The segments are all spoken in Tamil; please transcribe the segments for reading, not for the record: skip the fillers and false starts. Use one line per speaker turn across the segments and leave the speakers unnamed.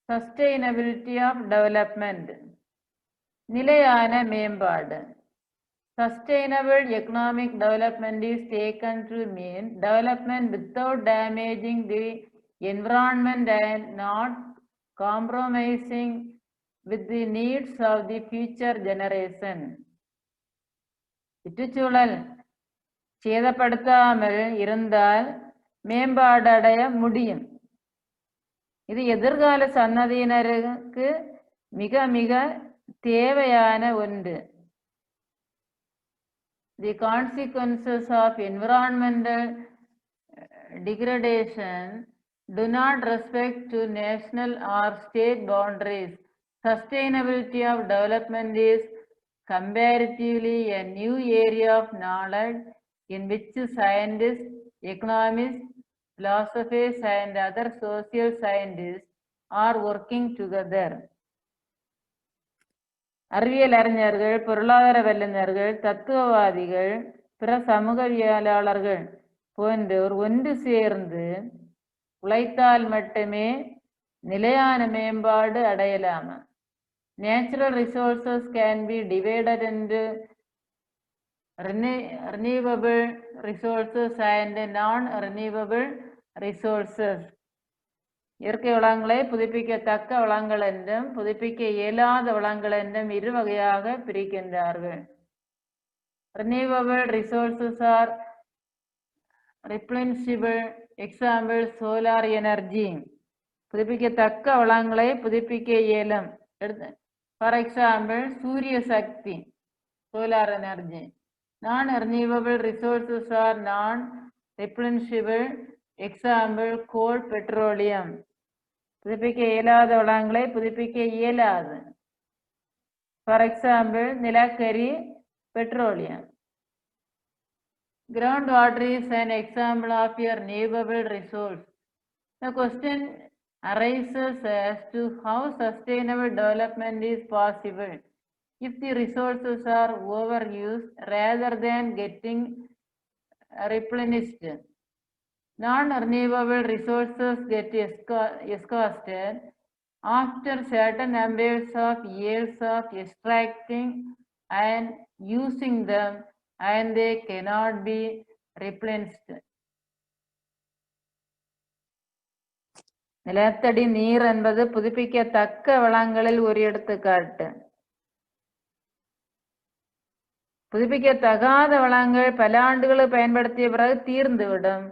Sustainability of development. நிலையான மேம்பாடு. Sustainable economic development is taken to mean development without damaging the environment and not compromising with the needs of the future generation. சுற்றுச்சூழல் சேதப்படுத்தாமல் இருந்தால் மேம்பாடு அடைய முடியும். இது எதிர்கால சன்னதியினருக்கு மிக மிக தேவையான ஒன்று. The consequences of environmental degradation do not respect to national or state boundaries. Sustainability of development is comparatively a new area of knowledge in which scientists, economists, philosophers and other social scientists are working together. அறிவியல் அறிஞர்கள், பொருளாதார வல்லுநர்கள், தத்துவவாதிகள், பிற சமூகவியலாளர்கள் போன்றோர் ஒன்று சேர்ந்து உழைத்தால் மட்டுமே நிலையான மேம்பாடு அடையலாம். Natural resources can be divided into renewable resources and non-renewable resources. இயற்கை வளங்களை புதுப்பிக்கத்தக்க வளங்கள் என்றும் புதுப்பிக்க இயலாத வளங்கள் என்றும் இரு வகையாக பிரிக்கின்றார்கள். Renewable resources are replenishable. Example, solar energy. புதுப்பிக்கத்தக்க வளங்களை புதுப்பிக்க இயலும். For example, சூரிய சக்தி, solar energy. Non-renewable resources are non-replenishable. Example, coal, petroleum. புதுப்பிக்க இயலாத வளங்களை புதுப்பிக்க இயலாது. For example, நிலக்கரி, petroleum. Groundwater is an example of a renewable resource. The question arises as to how sustainable development is possible if the resources are overused rather than getting replenished. Non-renewable resources get exhausted after certain numbers of years of extracting and using them, and they cannot be replenished. நிலத்தடி நீர் என்பது புதுப்பிக்கத்தக்க வளங்களில் ஒரு எடுத்துக்காட்டு. புதுப்பிக்கத்தகாத வளங்கள் பல ஆண்டுகளை பயன்படுத்திய பிறகு தீர்ந்துவிடும்.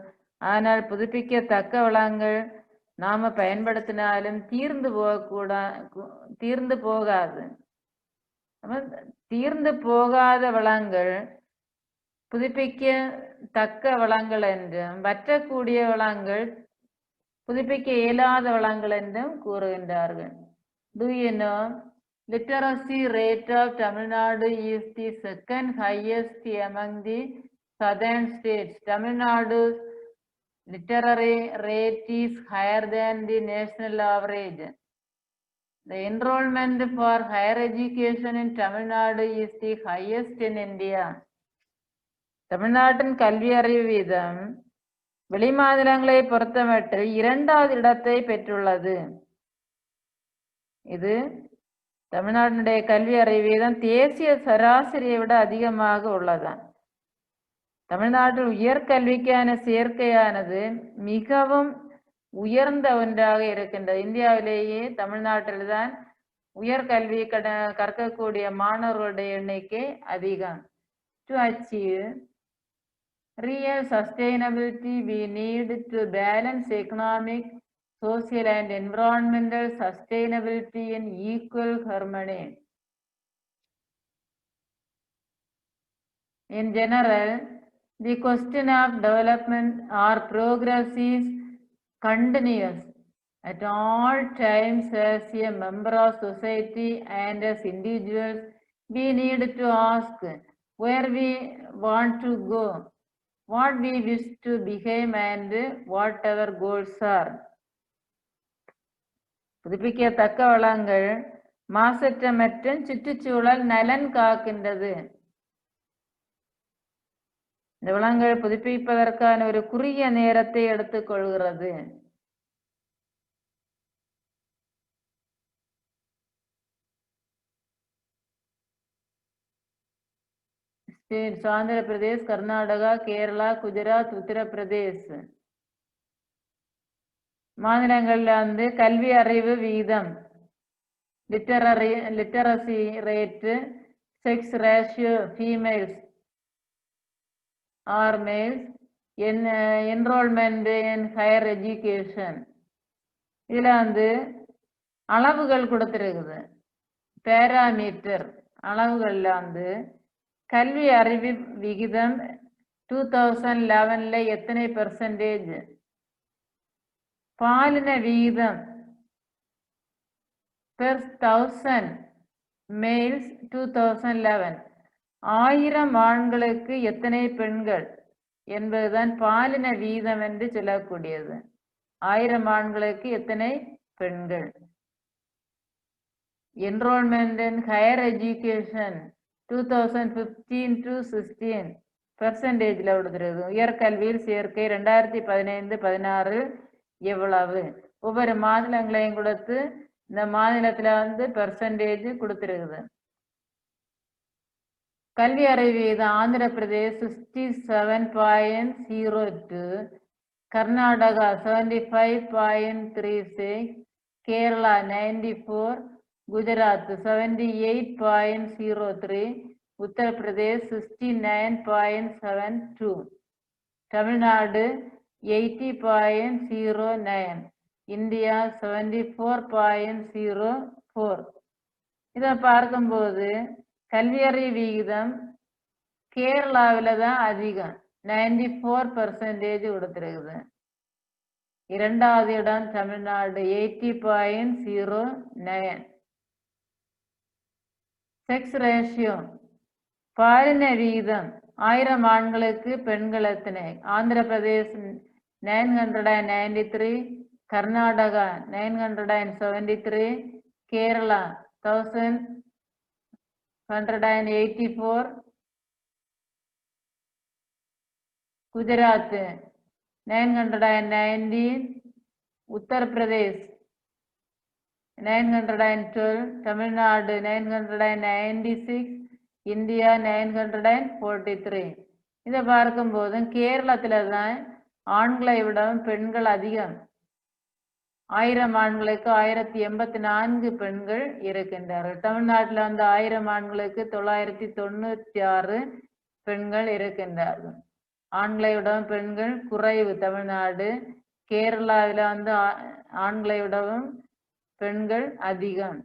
ஆனால் புதுப்பிக்கத்தக்க வளங்கள் நாம பயன்படுத்தினாலும் தீர்ந்து போகாது. தீர்ந்து போகாத வளங்கள் புதுப்பிக்கத்தக்க வளங்கள் என்றும் வற்றக்கூடிய வளங்கள் புதுப்பிக்க இயலாத வளங்கள் என்றும் கூறுகின்றார்கள். Do you know literacy rate of Tamil Nadu is the second highest among the southern states. Tamil Nadu's literary rate is higher than the national average. The enrollment for higher education in Tamil Nadu is the highest in India. தமிழ்நாட்டின் கல்வி அறிவு வீதம் வெளிமாநிலங்களை பொறுத்தமட்டில் 2வது இடத்தை பெற்றுள்ளது. இது தமிழ்நாட்டினுடைய கல்வி அறிவு வீதம் தேசிய சராசரியை விட அதிகமாக உள்ளதான். தமிழ்நாட்டில் உயர்கல்விக்கான சேர்க்கையானது மிகவும் உயர்ந்த ஒன்றாக இருக்கின்றது. இந்தியாவிலேயே தமிழ்நாட்டில்தான் உயர்கல்வி கற்கக்கூடிய மாணவர்களுடைய எண்ணிக்கை அதிகம். To achieve real sustainability, we need to balance economic, social and environmental sustainability in equal harmony. In general, the question of development or progress is continuous at all times. As a member of society and as individuals, we need to ask where we want to go, what we wish to become and what our goals are. புதுப்பிக்கத்தக்க வளங்கள் மாசற்ற மற்றும் சுற்றுச்சூழல் நலன் காக்கின்றது. இந்த வளங்கள் புதுப்பிப்பதற்கான ஒரு குறுகிய நேரத்தை எடுத்துக்கொள்கிறது. states Andhra Pradesh, Karnataka, Kerala, Gujarat, Uttar Pradesh. மாநிலங்கள்ல வந்து கல்வி அறிவு விகிதம், literacy rate, sex ratio, females R males, enrolment in higher education. இதுல வந்து அளவுகள் கொடுத்துருக்குது. பேராமீட்டர் அளவுகள்ல வந்து கல்வி அறிவு விகிதம் 2011 எத்தனை பெர்சன்டேஜ், பாலின விகிதம் பெர் 1000 மேல்ஸ் 2011, 1000 ஆண்களுக்கு எத்தனை பெண்கள் என்பதுதான் பாலின வீதம் என்று சொல்லக்கூடியது. 1000 ஆண்களுக்கு எத்தனை பெண்கள். Enrolment in higher education 2015 to 16 பெர்சன்டேஜ்ல கொடுத்துருது. உயர்கல்வியில் சேர்க்கை 2015-16 எவ்வளவு, ஒவ்வொரு மாநிலங்களையும் கொடுத்து இந்த மாநிலத்துல வந்து பெர்சன்டேஜ் கொடுத்துருக்குது. கல்வி அறிவு வீதம் ஆந்திர பிரதேஷ் 67.02, கர்நாடகா 75.36, கேரளா 94, குஜராத் 78.03, உத்தரப்பிரதேஷ் 69.72, தமிழ்நாடு 80.09, இந்தியா 74.04. இதை பார்க்கும்போது கல்வியறிவு விகிதம் கேரளாவில் தான் அதிகம், 94% கொடுத்துருக்குது. இரண்டாவது இடம் தமிழ்நாடு 80.09. செக்ஸ் ரேஷியோ பாலின விகிதம் 1000 ஆண்களுக்கு பெண்கள் எத்தனை. ஆந்திர பிரதேஷ் 993, கர்நாடகா 973, கேரளா 1184, குஜராத் 919, உத்தரப்பிரதேஷ் 912, தமிழ்நாடு 996, இந்தியா 943. இதை பார்க்கும்போது கேரளத்துல தான் ஆண்களை விடவும் பெண்கள் அதிகம். 1000 ஆண்களுக்கு 1084 பெண்கள் இருக்கின்றார்கள். தமிழ்நாட்டில் வந்து 1000 ஆண்களுக்கு 996 பெண்கள் இருக்கின்றார்கள். ஆண்களை விடவும் பெண்கள் குறைவு தமிழ்நாடு. கேரளாவில் வந்து ஆண்களை விடவும் பெண்கள் அதிகம்.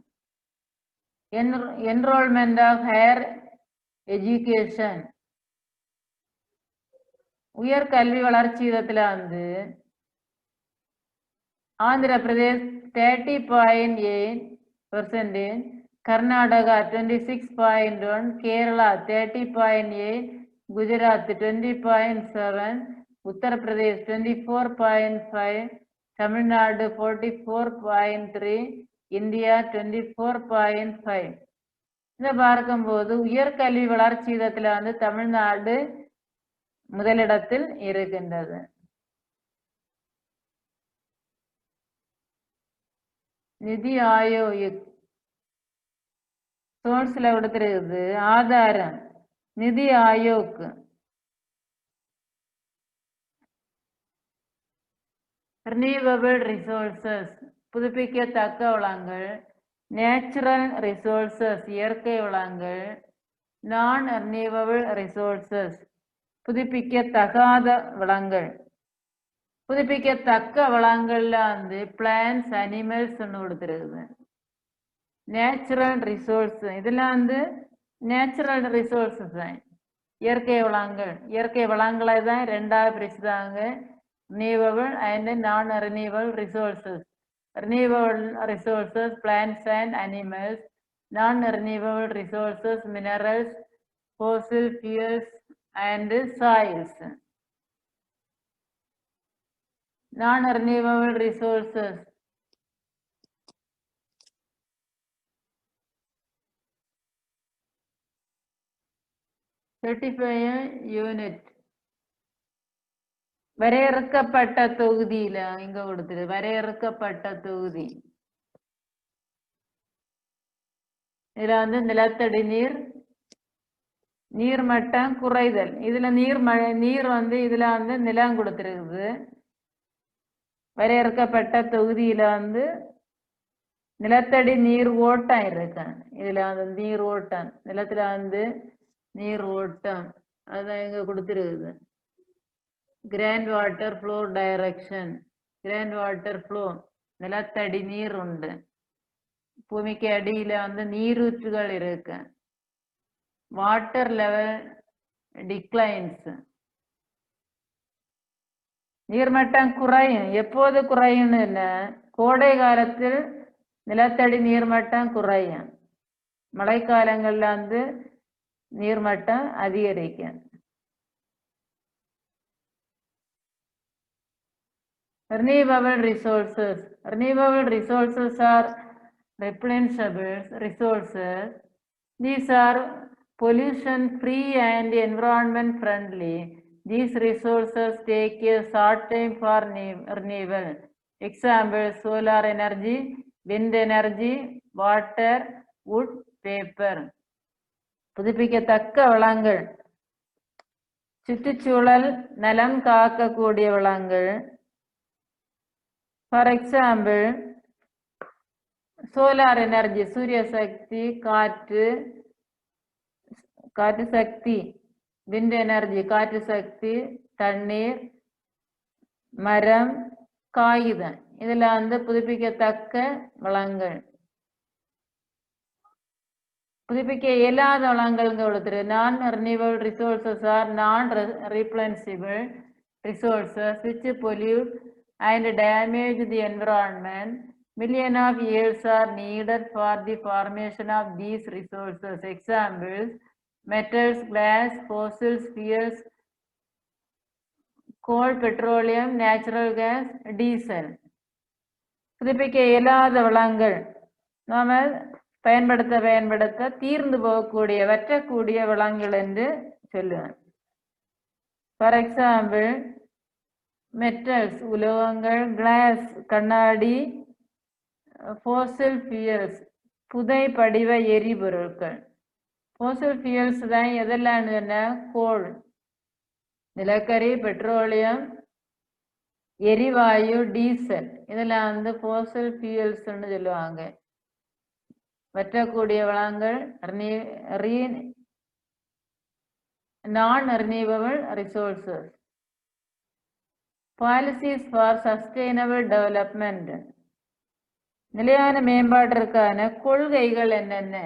என்ரோல்மெண்ட் ஆஃப் ஹையர் எஜுகேஷன் உயர்கல்வி வளர்ச்சி விதத்துல வந்து ஆந்திர பிரதேஷ் 30.8%, கர்நாடகா 26.1, கேரளா 30.8, குஜராத் 20.7, உத்தரப்பிரதேஷ் 24.5, தமிழ்நாடு 44.3, இந்தியா 24.5. இதை பார்க்கும்போது உயர்கல்வி வளர்ச்சி விதத்துல வந்து தமிழ்நாடு முதலிடத்தில் இருக்கின்றது. நிதி ஆயோக் சோர்ஸ்ல கொடுத்துருக்குது. ஆதாரம் நிதி ஆயோக் ரினியூவபிள் ரிசோர்சஸ் புதுப்பிக்கத்தக்க வளங்கள், நேச்சுரல் ரிசோர்சஸ் இயற்கை வளங்கள், நான் ரினியூவபிள் ரிசோர்சஸ் புதுப்பிக்கத்தகாத வளங்கள். புதுப்பிக்கத்தக்க வளங்கள்ல வந்து பிளான்ஸ் அனிமல்ஸ் ஒன்று கொடுத்துருக்குது. நேச்சுரல் ரிசோர்ஸ் இதுல வந்து நேச்சுரல் ரிசோர்ஸஸ் தான் இயற்கை வளங்கள். இயற்கை வளங்களை தான் ரெண்டாவது பிரிச்சுதாங்க, renewable and non renewable resources. Renewable resources plants and animals, non renewable resources minerals, fossil fuels and soils. Non-renewable resources certifier unit வரையறுக்கப்பட்ட தொகுதியில இங்க கொடுத்துரு. வரையறுக்கப்பட்ட தொகுதி இதுல வந்து நிலத்தடி நீர், நீர்மட்டம் குறைதல். இதுல நீர் வந்து இதுல வந்து நிலம் கொடுத்திருக்குது. வரையறுக்கப்பட்ட தொகுதியில வந்து நிலத்தடி நீர் ஓட்டம் இருக்கு. இதுல வந்து நீர் ஓட்டம், நிலத்துல வந்து நீர் ஓட்டம் அதான் இங்க கொடுத்திருக்குது. Ground water flow direction, ground water flow, நிலத்தடி நீர் உண்டு. பூமிக்கு அடியில வந்து நீரூற்றுகள் இருக்கு. வாட்டர் லெவல் டிக்ளைன்ஸ், நீர்மட்டம் குறையும். எப்போது குறையும்னு இல்லை, கோடை காலத்தில் நிலத்தடி நீர்மட்டம் குறையும், மழைக்காலங்கள்ல வந்து நீர்மட்டம் அதிகரிக்கும். Renewable resources. Renewable resources are replenishable resources. These are pollution-free and environment-friendly. These resources take a short time for renewal. Example: solar energy, wind energy, water, wood, paper. புதுப்பிக்கத்தக்க வளங்கள், சுற்றுச்சூழல் நலம் காக்கக்கூடிய வளங்கள். For example, solar energy, சூரிய சக்தி, காற்று சக்தி. wind energy, காற்று சக்தி, தண்ணீர், மரம், காகிதம். இதுல வந்து புதுப்பிக்கத்தக்க வளங்கள். புதுப்பிக்க இயலாத வளங்கள் கொடுத்துரு. நான் renewable resources are non-replenishable resources which pollute and damage the environment. Millions of years are needed for the formation of these resources. Examples: metals, glass, fossil fuels, coal, petroleum, natural gas, diesel. புதுப்பிக்க இயலாத வளங்கள் நாம பயன்படுத்த தீர்ந்து போகக்கூடிய வற்றக்கூடிய வளங்கள் என்று சொல்லுவேன். ஃபார் எக்ஸாம்பிள், மெட்டல்ஸ் உலோகங்கள், கிளாஸ் கண்ணாடி, ஃபோசில் ஃபியூல்ஸ் புதை படிவ எரிபொருட்கள். ஃபோசில் ஃபியூல்ஸ் தான் எதெல்லாம்? கோல், நிலக்கரி, பெட்ரோலியம், எரிவாயு, டீசல். இதெல்லாம் வந்து ஃபோசில் ஃபியூல்ஸ்ன்னு சொல்லுவாங்க. வற்றக்கூடிய வளங்கள் non-renewable resources. Policies for sustainable development. நிலையான மேம்பாட்டிற்கான கொள்கைகள் என்னென்ன?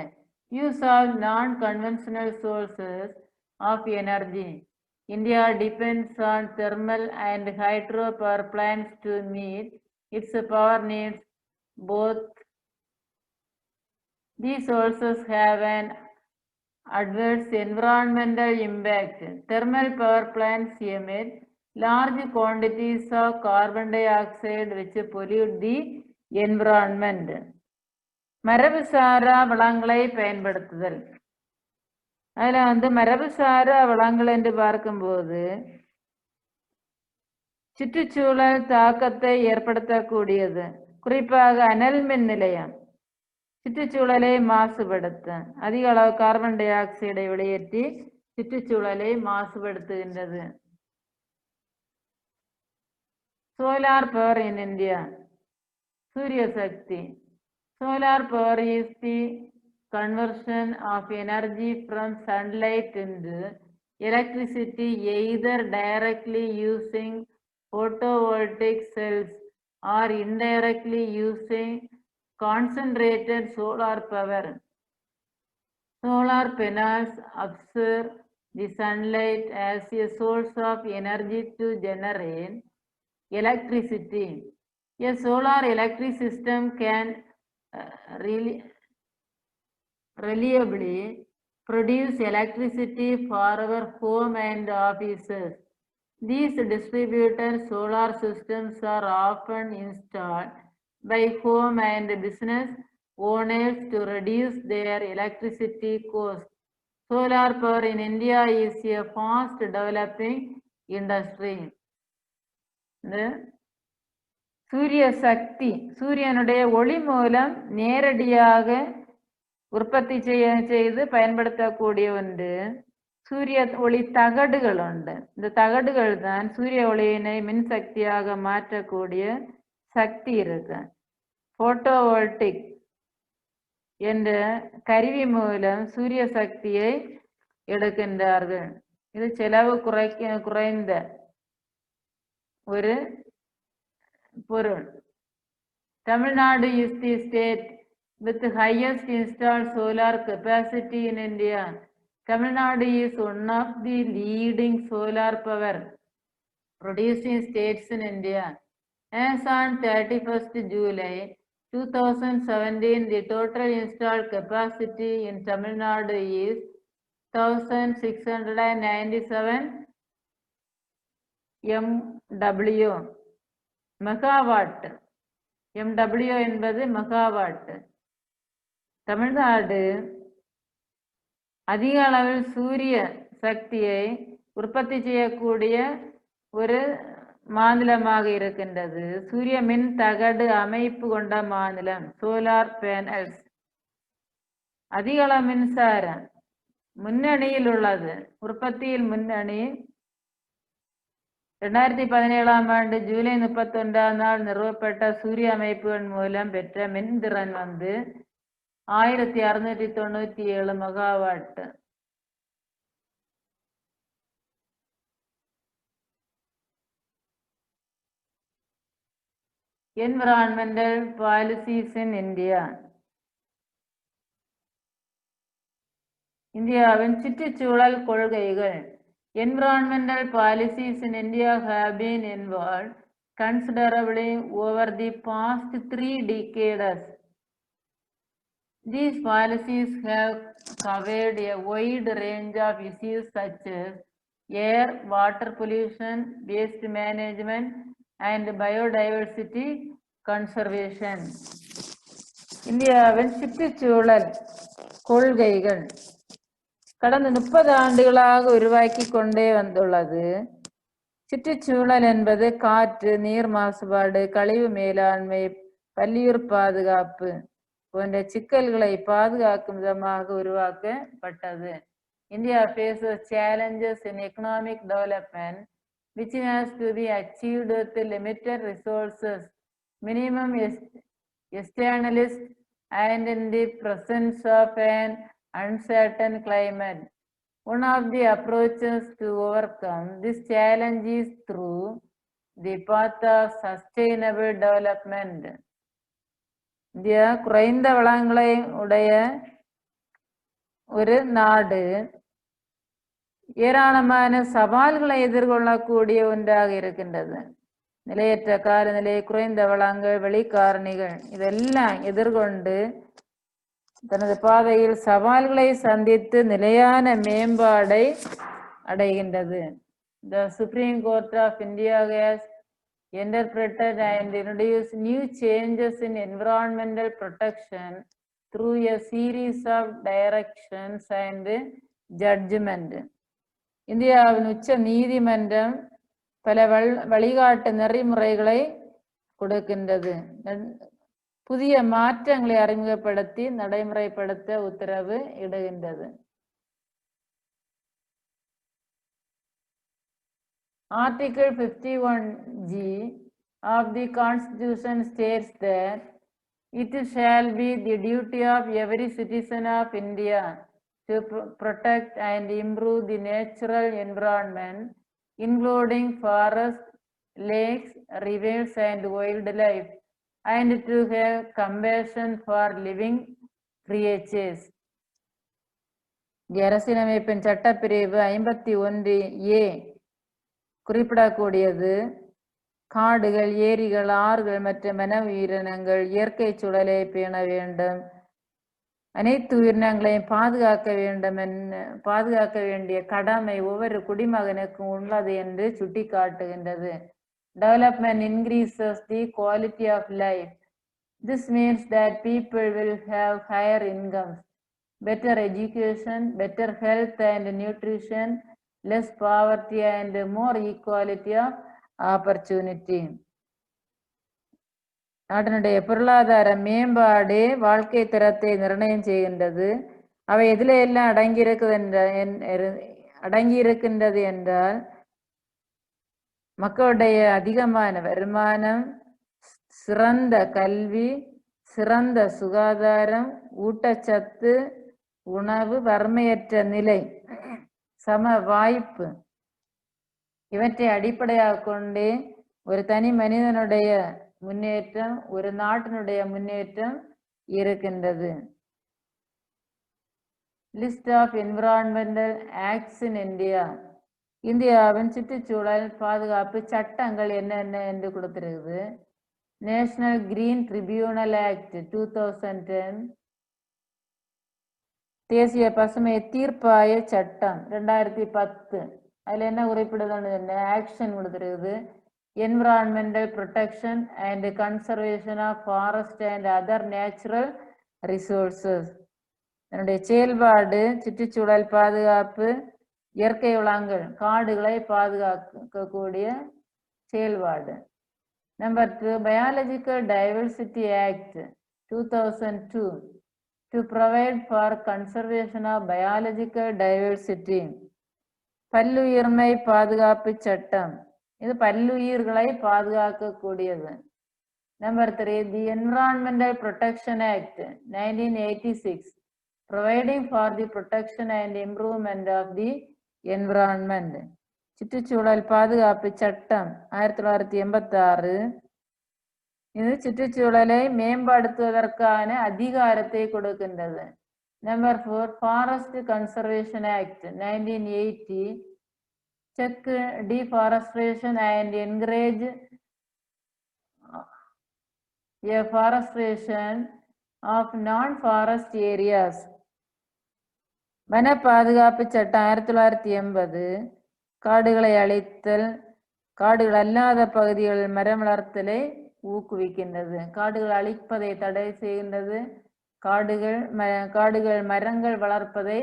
Use of non-conventional sources of energy. India depends on thermal and hydropower plants to meet its power needs. Both these sources have an adverse environmental impact. Thermal power plants emit large quantities of carbon dioxide which pollute the environment. மரபுசாரா வளங்களை பயன்படுத்துதல். அதுல வந்து மரபுசாரா வளங்கள் என்று பார்க்கும்போது சுற்றுச்சூழல் தாக்கத்தை ஏற்படுத்தக்கூடியது. குறிப்பாக அனல் மின் நிலையம் சுற்றுச்சூழலை மாசுபடுத்த அதிக அளவு கார்பன் டை ஆக்சைடை வெளியேற்றி சுற்றுச்சூழலை மாசுபடுத்துகின்றது. சோலார் பவர் இன் இந்தியா, சூரிய சக்தி. Solar power is the conversion of energy from sunlight into electricity, either directly using photovoltaic cells or indirectly using concentrated solar power. Solar panels absorb the sunlight as a source of energy to generate electricity. A solar electric system can reliably produce electricity for our home and offices. These distributed solar systems are often installed by home and business owners to reduce their electricity costs. Solar power in India is a fast developing industry. சூரிய சக்தி, சூரியனுடைய ஒளி மூலம் நேரடியாக உற்பத்தி செய்து பயன்படுத்தக்கூடிய ஒன்று. சூரிய ஒளி தகடுகள் உண்டு. இந்த தகடுகள் தான் சூரிய ஒளியினை மின்சக்தியாக மாற்றக்கூடிய சக்தி இருக்கு. போட்டோவோல்டிக் என்ற கருவி மூலம் சூரிய சக்தியை எடுக்கின்றார்கள். இது செலவு குறைந்த ஒரு பொருள். Tamil Nadu is the state with the highest installed solar capacity in India. Tamil Nadu is one of the leading solar power producing states in India. As on 31st July 2017, the total installed capacity in Tamil Nadu is 1697 MW megawatt. MW என்பது மெகாவாட். தமிழ்நாடு அதிக அளவில் சூரிய சக்தியை உற்பத்தி செய்யக்கூடிய ஒரு மாநிலமாக இருக்கின்றது. சூரிய மின் தகடு அமைப்பு கொண்ட மாநிலம். Solar panels. அதிக அளவு மின்சாரம் முன்னணியில் உள்ளது. உற்பத்தியில் முன்னணி. 2017ஆம் ஆண்டு ஜூலை 31ஆம் நாள் நிறுவப்பட்ட சூரிய அமைப்புகள் மூலம் பெற்ற மின்திறன் 1697 மெகாவாட். என்விரான்மெண்டல் பாலிசிஸ் இன் இந்தியா. இந்தியாவின் சுற்றுச்சூழல் கொள்கைகள். Environmental policies in India have been evolved considerably over the past 3 decades. These policies have covered a wide range of issues such as air, water pollution, waste management, and biodiversity conservation. இந்தியாவின் சுற்றுச்சூழல் கொள்கைகள் கடந்த 30 ஆண்டுகளாக உருவாக்கி கொண்டே வந்துள்ளது. சுற்றுச்சூழல் என்பது காற்று, நீர் மாசுபாடு, கழிவு மேலாண்மை, பல்லுயிர் பாதுகாப்பு போன்ற சிக்கல்களை பாதுகாக்கும் விதமாக உருவாக்கப்பட்டது. India faces challenges in economic development which has to be achieved with limited resources, minimum externalists, and in the presence of an uncertain climate. One of the approaches to overcome this challenge is through the path of sustainable development. India குறைந்த வளங்களை உடைய ஒரு நாடு. ஏராளமான சவால்களை எதிர்கொள்ளக்கூடிய ஒன்றாக இருக்கின்றது. நிலையற்ற காலநிலை, குறைந்த வளங்கள், வெளிக்காரணிகள் இதெல்லாம் எதிர்கொண்டு தனது பாதையில் சவால்களை சந்தித்து நிலையான மேம்பாடை அடைகின்றது. The Supreme Court of India has interpreted and introduced new changes in environmental protection through a series of directions and judgment. இந்தியாவின் உச்ச நீதிமன்றம் பல வழிகாட்டு நெறிமுறைகளை கொடுக்கின்றது. புதிய மாற்றங்களை அறிமுகப்படுத்தி நடைமுறைப்படுத்த உத்தரவு இடுகின்றது. Article 51G of the Constitution states that it shall be the duty of every citizen of India to protect and improve the natural environment, including forests, lakes, rivers, and wildlife, and to have compassion for living creatures. அரசியலமைப்பின் சட்டப்பிரிவு 51A குறிப்பிடக்கூடியது காடுகள், ஏரிகள், ஆறுகள் மற்றும் வன உயிரினங்கள் இயற்கை சூழலை பேண வேண்டும், அனைத்து உயிரினங்களையும் பாதுகாக்க வேண்டிய கடமை ஒவ்வொரு குடிமகனுக்கும் உள்ளது என்று சுட்டிக்காட்டுகின்றது. Development increases the quality of life. This means that people will have higher incomes, better education, better health and nutrition, less poverty and more equality of opportunity. நாட்டினுடைய பொருளாதார மேம்பாடு வாழ்க்கை தரத்தை நிர்ணயம் செய்கின்றது. அவை எதில எல்லாம் அடங்கியிருக்குது அடங்கி இருக்கின்றது என்றால் மக்களுடைய அதிகமான வருமானம், சிறந்த கல்வி, சிறந்த சுகாதாரம், ஊட்டச்சத்து, உணவு, வறுமையற்ற நிலை, சம வாய்ப்பு இவற்றை அடிப்படையாக கொண்டே ஒரு தனி மனிதனுடைய முன்னேற்றம், ஒரு நாட்டினுடைய முன்னேற்றம் இருக்கின்றது. List of environmental acts in India. இந்தியாவின் சுற்றுச்சூழல் பாதுகாப்பு சட்டங்கள் என்னென்ன என்று கொடுத்திருக்குது. நேஷனல் கிரீன் ட்ரிபியூனல் ஆக்ட் 2010, தேசிய பசுமை தீர்ப்பாய சட்டம் 2010. அதுல என்ன குறிப்பிடுதுன்னு ஆக்ஷன் கொடுத்திருக்குது. Environmental protection and conservation of forest and other natural resources. என்னுடைய செயல்பாடு சுற்றுச்சூழல் பாதுகாப்பு, இயற்கை வளங்கள், காடுகளை பாதுகாக்கக்கூடிய செயல்பாடு. Number 2, biological diversity act 2002 to provide for conservation of biological diversity. பல்லுயிர்மை பாதுகாப்பு சட்டம், இது பல்லுயிர்களை பாதுகாக்கக்கூடியது. Number 3, the environmental protection act 1986 providing for the protection and improvement of the environment. சுற்றுச்சூழல் பாதுகாப்பு சட்டம் 1986 இது சுற்றுச்சூழலை மேம்படுத்துவதற்கான அதிகாரத்தை கொடுக்கின்றது. Number 4, forest conservation act 1980 check deforestation and encourage afforestation of non-forest areas. வன பாதுகாப்பு சட்டம் 1980 காடுகளை அழித்தல், காடுகள் அல்லாத பகுதிகளில் மரம் வளர்த்தலை ஊக்குவிக்கின்றது. காடுகள் அழிப்பதை தடை செய்கின்றது. காடுகள் மரங்கள் வளர்ப்பதை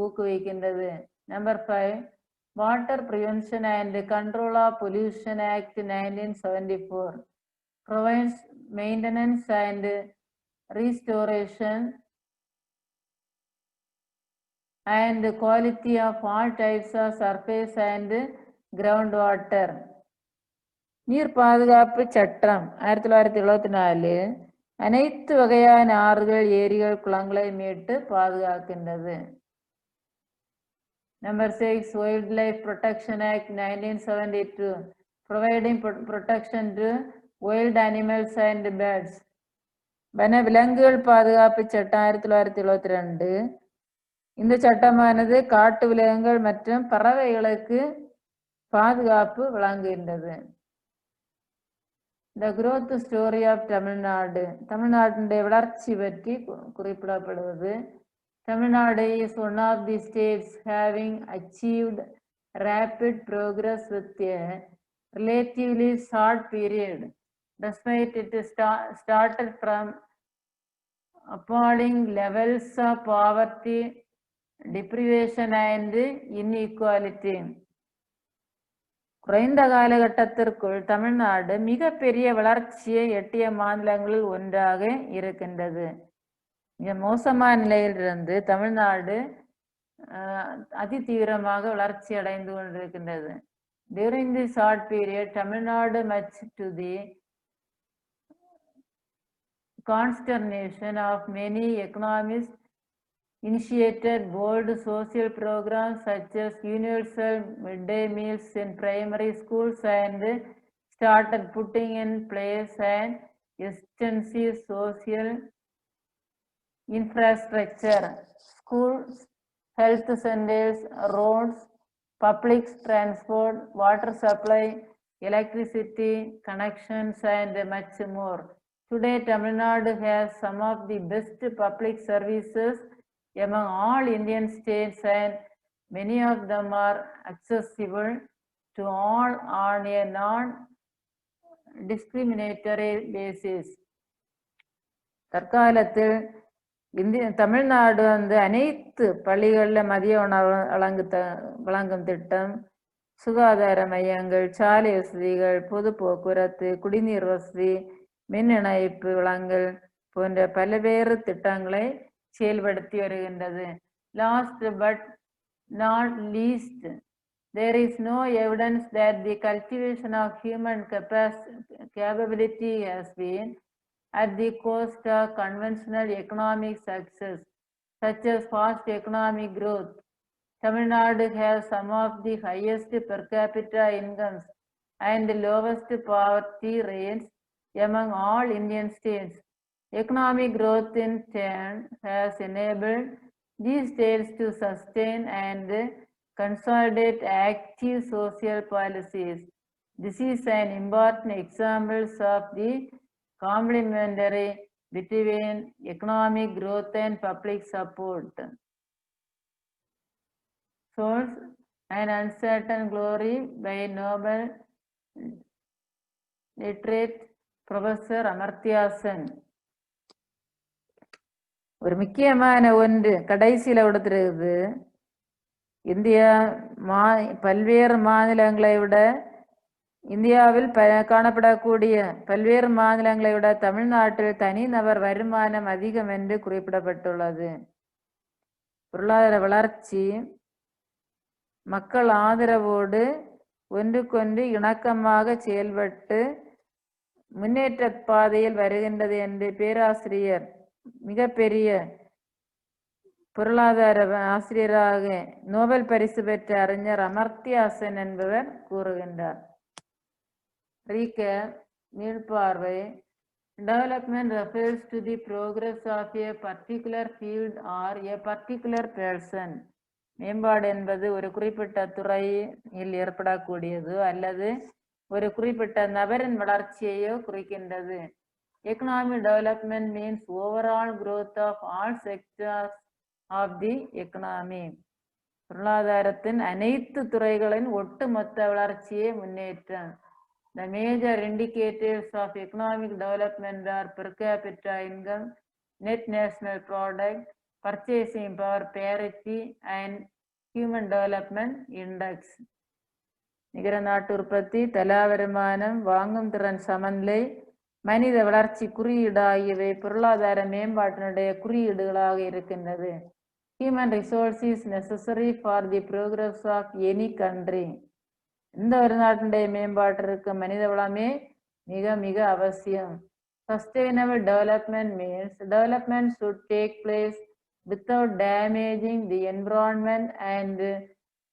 ஊக்குவிக்கின்றது. Number 5, water prevention and control of pollution act 1974 provides maintenance and restoration and quality of all types of surface and groundwater. நீர் பாதுகாப்பு சட்டம் 1974 அனைத்து வகையான ஆறுகள், ஏரிகள், குளங்களை மீட்டு பாதுகாக்கின்றது. Number 6, wildlife protection act 1972 providing protection to wild animals and birds. வன விலங்குகள் பாதுகாப்பு சட்டம் 1972 இந்த சட்டமானது காட்டு விலங்குகள் மற்றும் பறவைகளுக்கு பாதுகாப்பு வழங்குகின்றது. The growth story of Tamil Nadu, தமிழ்நாட்டினுடைய வளர்ச்சி பற்றி குறிப்பிடப்படுவது. Tamil Nadu is one of the states having achieved rapid progress with a relatively short period, despite it started from appalling levels of poverty, deprivation and inequality. குறைந்த காலகட்டத்திற்குள் தமிழ்நாடு மிகப்பெரிய வளர்ச்சியை எட்டிய மாநிலங்களில் ஒன்றாக இருக்கின்றது. மிக மோசமான நிலையிலிருந்து தமிழ்நாடு அதிதீவிரமாக வளர்ச்சி அடைந்து கொண்டிருக்கின்றது. During this short period, Tamil Nadu, much to the consternation of many economists, initiated bold social programs such as universal midday meals in primary schools and started putting in place an extensive social infrastructure, schools, health centers, roads, public transport, water supply, electricity connections and much more. Today, Tamil Nadu has some of the best public services among all Indian states and many of them are accessible to all on a non-discriminatory basis. தற்காலத்தில் தமிழ்நாடு அனைத்து பள்ளிகளில் மதிய உணவு வழங்கும் திட்டம், சுகாதார மையங்கள், சாலை வசதிகள், பொது போக்குவரத்து, குடிநீர் வசதி, மின் இணைப்பு வழங்கல் போன்ற பல்வேறு திட்டங்களை செயல்படுத்தி வருகின்றது. Last but not least, there is no evidence that the cultivation of human capability has been at the cost of conventional economic success, such as fast economic growth. Tamil Nadu has some of the highest per capita incomes and the lowest poverty rates among all Indian states. Economic growth in turn has enabled these states to sustain and consolidate active social policies. This is an important example of the complementary between economic growth and public support. Souls and Uncertain Glory by Nobel literate Professor Amartya Sen. ஒரு முக்கியமான ஒன்று கடைசியில் கொடுத்துருக்குது. இந்தியா பல்வேறு மாநிலங்களை விட இந்தியாவில் காணப்படக்கூடிய பல்வேறு மாநிலங்களை விட தமிழ்நாட்டில் தனிநபர் வருமானம் அதிகம் என்று குறிப்பிடப்பட்டுள்ளது. பொருளாதார வளர்ச்சி மக்கள் ஆதரவோடு ஒன்றுக்கொன்று இணக்கமாக செயல்பட்டு முன்னேற்ற பாதையில் வருகின்றது என்று பேராசிரியர் மிகப்பெரிய பொருளாதார ஆசிரியராக நோபல் பரிசு பெற்ற அறிஞர் அமர்த்தியா சென் என்பவர் கூறுகின்றார். மீள்பார்வை. Development refers to the progress of a particular field or a particular person. மேம்பாடு என்பது ஒரு குறிப்பிட்ட துறையில் ஏற்படக்கூடியது அல்லது ஒரு குறிப்பிட்ட நபரின் வளர்ச்சியையோ குறிக்கின்றது. Economic development means overall growth of all sectors of the economy. பொருளாதாரத்தின் அனைத்து துறைகளின் ஒட்டுமொத்த வளர்ச்சியை முன்னேற்றம். The major indicators of economic development are per capita income, net national product, purchasing power parity and human development index. நிகர நாட்டு உற்பத்தி, தலா வருமானம், வாங்கும் திறன் சமநிலை, மனித வளர்ச்சி குறியீடு ஆகியவை பொருளாதார மேம்பாட்டினுடைய குறியீடுகளாக இருக்கின்றது. Human resource is necessary for the progress of any country. இந்த ஒரு நாட்டினுடைய மேம்பாட்டிற்கு மனித வளமே மிக மிக அவசியம். Sustainable development means development should take place without damaging the environment and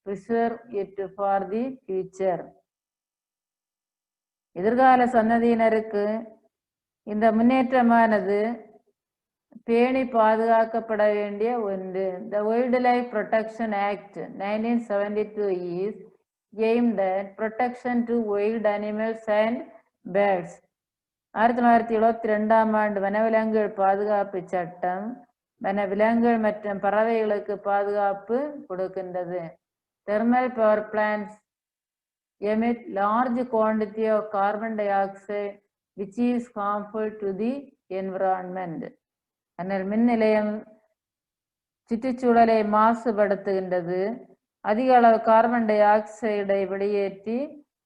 preserve it for the future. எதிர்கால சன்னதியினருக்கு இந்த முன்னேற்றமானது பேணி பாதுகாக்கப்பட வேண்டிய ஒன்று. The Wildlife Protection Act 1972 is aimed at protection to wild animals and birds. 1972 வனவிலங்குகள் பாதுகாப்பு சட்டம் வனவிலங்குகள் மற்றும் பறவைகளுக்கு பாதுகாப்பு கொடுக்கின்றது. Thermal power plants emit large quantity of carbon dioxide which is harmful to the environment. ஆனால் மின் நிலையம் சுற்றுச்சூழலை மாசுபடுத்துகின்றது. அதிக அளவு கார்பன் டை ஆக்சைடை வெளியேற்றி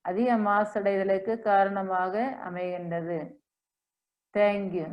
அதிக மாசடைதலுக்கு காரணமாக அமைகின்றது. தேங்க்யூ.